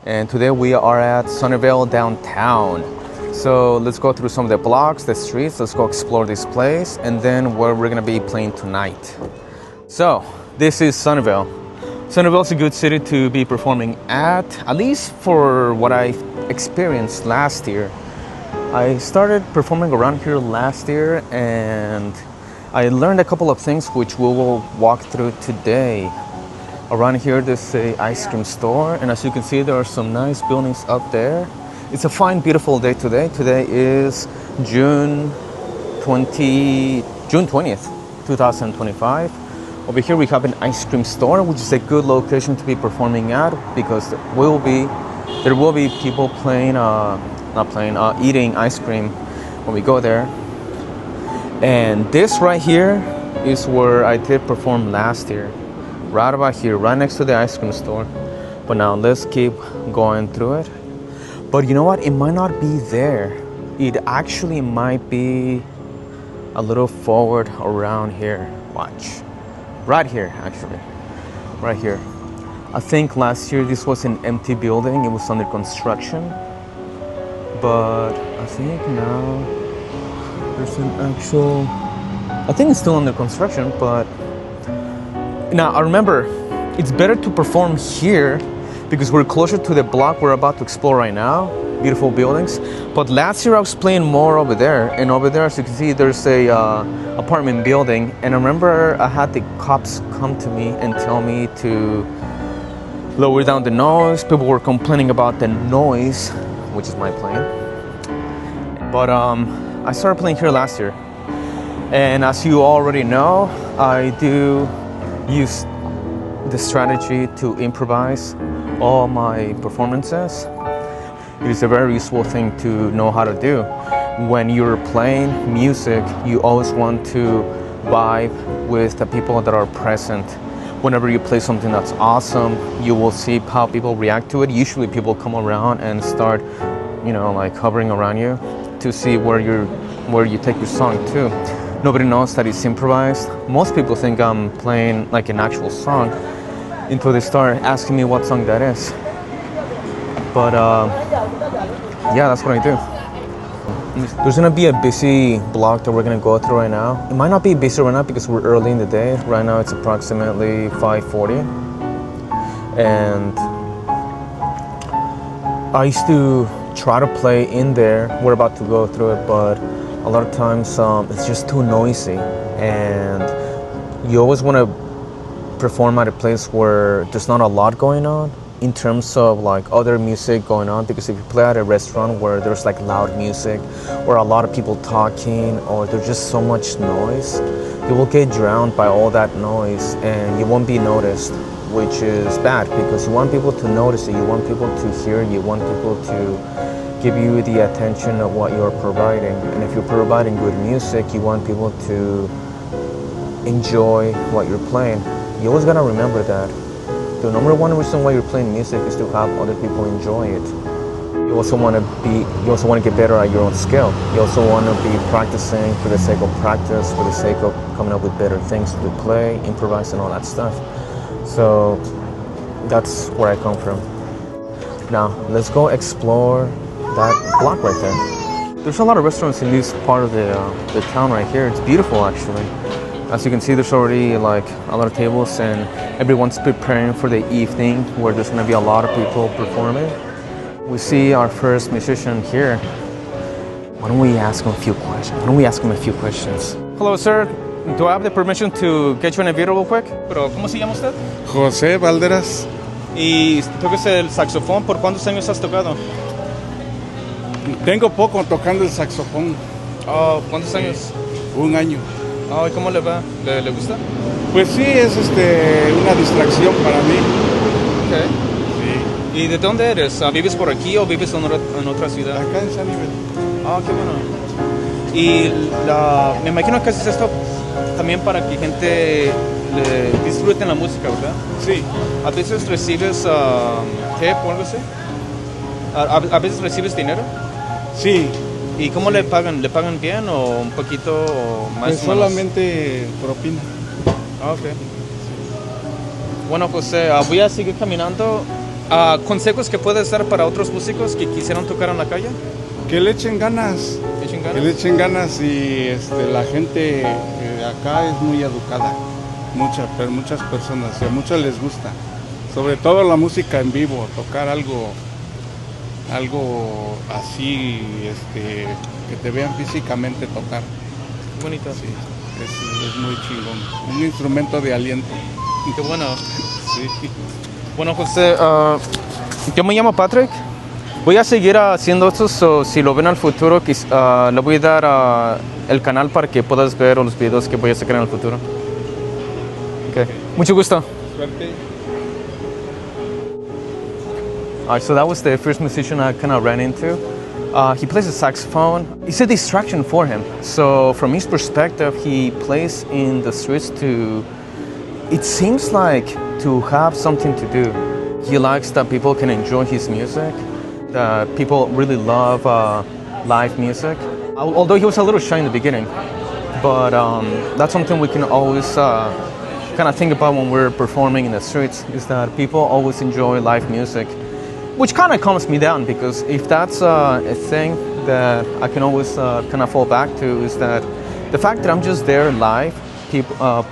and today we are at Sunnyvale downtown. So let's go through some of the blocks, the streets, let's go explore this place, and then where we're gonna be playing tonight. So, this is Sunnyvale. Sunnyvale is a good city to be performing at least for what I experienced last year. I started performing around here last year, and I learned a couple of things which we will walk through today. Around here there's a ice cream store, and as you can see there are some nice buildings up there. It's a fine, beautiful day today. Today is June 20th, 2025. Over here we have an ice cream store, which is a good location to be performing at because there will be people eating ice cream when we go there. And this right here is where I did perform last year. Right about here, right next to the ice cream store. But now let's keep going through it. But you know what? It might not be there. It actually might be a little forward around here. Watch. Right here, actually. Right here. I think last year this was an empty building. It was under construction. But I think now there's an actual... I think it's still under construction, but... Now, I remember, it's better to perform here because we're closer to the block we're about to explore right now. Beautiful buildings. But last year I was playing more over there, and over there, as you can see, there's a apartment building. And I remember I had the cops come to me and tell me to lower down the noise. People were complaining about the noise, which is my playing. But I started playing here last year. And as you already know, I do use the strategy to improvise all my performances. It is a very useful thing to know how to do. When you're playing music, you always want to vibe with the people that are present. Whenever you play something that's awesome, you will see how people react to it. Usually people come around and start, like hovering around you to see where you take your song to. Nobody knows that it's improvised. Most people think I'm playing like an actual song until they start asking me what song that is. But yeah, that's what I do. There's gonna be a busy block that we're gonna go through right now. It might not be busy right now because we're early in the day. Right now it's approximately 5:40. And I used to try to play in there. We're about to go through it, but a lot of times it's just too noisy, and you always want to perform at a place where there's not a lot going on in terms of like other music going on, because if you play at a restaurant where there's like loud music or a lot of people talking or there's just so much noise, you will get drowned by all that noise and you won't be noticed, which is bad because you want people to notice it, you want people to hear you, want people to give you the attention of what you're providing. And if you're providing good music, you want people to enjoy what you're playing. You always gotta remember that. The number one reason why you're playing music is to have other people enjoy it. You also want to get better at your own skill. You also want to be practicing for the sake of practice, for the sake of coming up with better things to play, improvise, and all that stuff. So that's where I come from. Now let's go explore that block right there. There's a lot of restaurants in this part of the town right here. It's beautiful, actually. As you can see, there's already like a lot of tables and everyone's preparing for the evening where there's going to be a lot of people performing. We see our first musician here. Why don't we ask him a few questions? Hello, sir. Do I have the permission to get you in a video real quick? Pero, ¿cómo se llama usted? José Valderaz. ¿Y tocas el saxofón? ¿Por cuántos años has tocado? Tengo poco tocando el saxofón. Oh, ¿cuántos años? 1 año. Oh, ¿y cómo le va? ¿Le gusta? Pues sí, es una distracción para mí. Okay. Sí. ¿Y de dónde eres? ¿Vives por aquí o vives en otra ciudad? Acá en Sunnyvale. Ah, qué bueno. Y me imagino que haces esto también para que gente disfrute la música, ¿verdad? Sí. ¿A veces recibes tip o algo así? ¿A veces recibes dinero? Sí. ¿Y cómo le pagan? ¿Le pagan bien o un poquito o más? Pues solamente propina. Ah, ok. Bueno, José, voy a seguir caminando ¿Consejos que puedes dar para otros músicos que quisieran tocar en la calle? Que le echen ganas. Que le echen ganas y la gente acá es muy educada. Muchas personas, y a muchos les gusta. Sobre todo la música en vivo, tocar algo así, que te vean físicamente tocar. Bonito. Sí, es muy chingón. Un instrumento de aliento. Qué bueno. Sí. Bueno, José, yo me llamo Patrick. Voy a seguir haciendo esto, so, si lo ven al futuro, le voy a dar el canal para que puedas ver los videos que voy a sacar en el futuro. Okay. Mucho gusto. Suerte. Alright, so that was the first musician I kind of ran into. He plays the saxophone. It's a distraction for him. So from his perspective, he plays in the streets it seems like to have something to do. He likes that people can enjoy his music, that people really love live music. Although he was a little shy in the beginning, but that's something we can always kind of think about when we're performing in the streets, is that people always enjoy live music. Which kind of calms me down, because if that's a thing that I can always kind of fall back to, is that the fact that I'm just there live,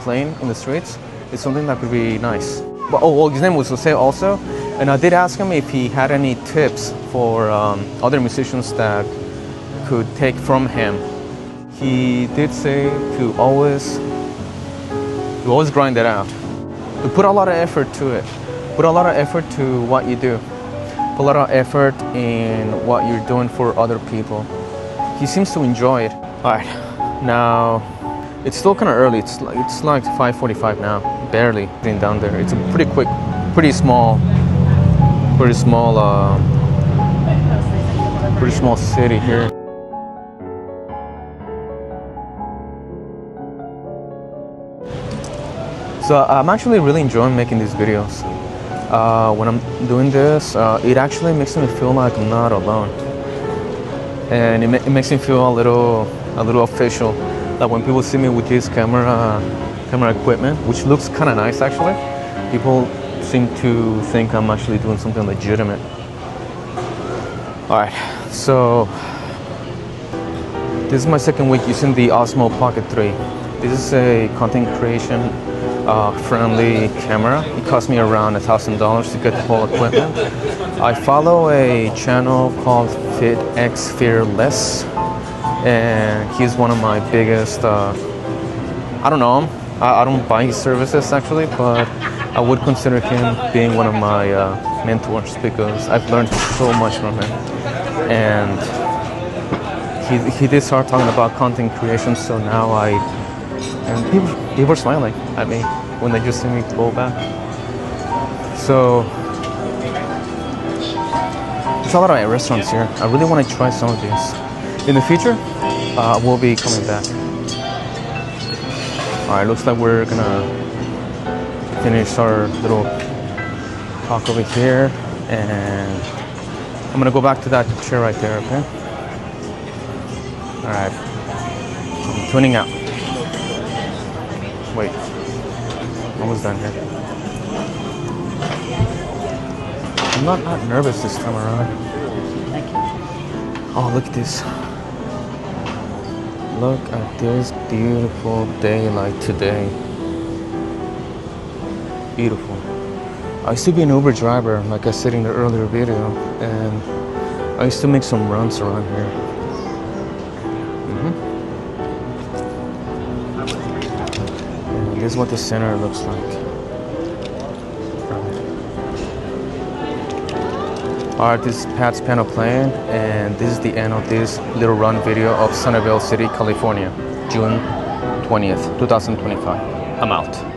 playing in the streets, is something that could be nice. Well, his name was Jose also, and I did ask him if he had any tips for other musicians that could take from him. He did say to always grind it out, to put a lot of effort to it, put a lot of effort to what you do. Put a lot of effort in what you're doing for other people. He seems to enjoy it. All right, now it's still kind of early. It's like 5:45 now, barely getting down there. It's a pretty small city here. So I'm actually really enjoying making these videos. When I'm doing this, it actually makes me feel like I'm not alone, and it makes me feel a little official. Like when people see me with this camera equipment, which looks kind of nice actually, people seem to think I'm actually doing something legitimate. All right, so this is my second week using the Osmo Pocket 3. This is a content creation friendly camera. It cost me around $1,000 to get the whole equipment. I follow a channel called FitX Fearless, and he's one of my biggest, I don't know him, I don't buy his services actually, but I would consider him being one of my mentors, because I've learned so much from him. And he did start talking about content creation, so now people are smiling at me when they just see me go back. So there's a lot of restaurants here. I really want to try some of these. In the future, we'll be coming back. All right, looks like we're gonna finish our little talk over here, and I'm gonna go back to that chair right there, okay? All right, I'm tuning out. Wait, almost done here. I'm not nervous this time around. Thank you. Oh, look at this. Look at this beautiful day like today. Beautiful. I used to be an Uber driver, like I said in the earlier video, and I used to make some runs around here. This is what the center looks like. Alright, this is Pat's piano playing, and this is the end of this little run video of Sunnyvale City, California, June 20th, 2025. I'm out.